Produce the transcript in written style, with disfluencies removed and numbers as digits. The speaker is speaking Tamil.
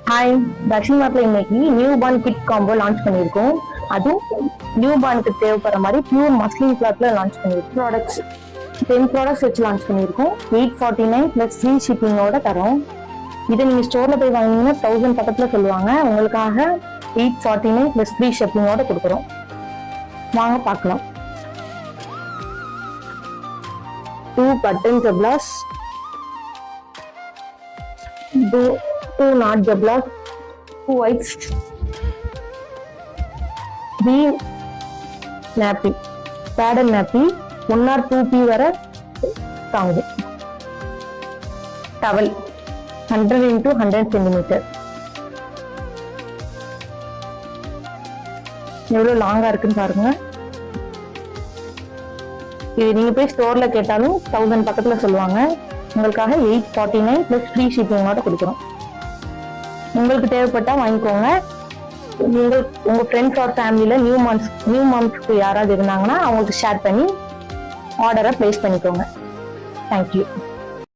ஹாய், தர்ஷினி மார்ட்ல இன்னைக்கு new born kid combo launch பண்ணியிருக்கோம். அதுவும் நியூ பார்னுக்கு தேவைப்படுற மாதிரி பியூர் மஸ்லின் கிளாத்ல லான்ச் பண்ணியிருக்கோம். ப்ராடக்ட்ஸ் 10 ப்ராடக்ட்ஸ் வச்சு லான்ச் பண்ணியிருக்கோம். 849 + ஃப்ரீ ஷிப்பிங்கோட தரோம். இதை நீங்க ஸ்டோர்ல போய் வாங்கினீங்கன்னா 1000 பக்கத்துல சொல்லுவாங்க. உங்களுக்காக 849 + ஃப்ரீ ஷிப்பிங்கோட கொடுக்குறோம். வாங்க பார்க்கலாம். 2 பட்டன் ஜப்லாஸ், 2 நாட் ஜப்லாஸ், 2 ஒயிட்ஸ், 3 நாப்பி, பேடல் நாப்பி, 1 or 2 பி வர தாங்கும். Towel 100 x 100 centimetre. எவ்வளவு லாங்கா இருக்குன்னு பாருங்க. இது நீங்க போய் ஸ்டோர்ல கேட்டாலும் 1000 பக்கத்துல சொல்லுவாங்க. உங்களுக்காக 849 + ஃப்ரீ ஷிப்பிங்கோட கொடுக்குறோம். உங்களுக்கு தேவைப்பட்டா வாங்கிக்கோங்க. உங்க ஃப்ரெண்ட்ஸ் ஆர் ஃபேமிலியில நியூ மாம்ஸ்க்கு யாராவது இருந்தாங்கன்னா அவங்களுக்கு ஷேர் பண்ணி ஆர்டரை பிளேஸ் பண்ணிக்கோங்க. தேங்க்யூ.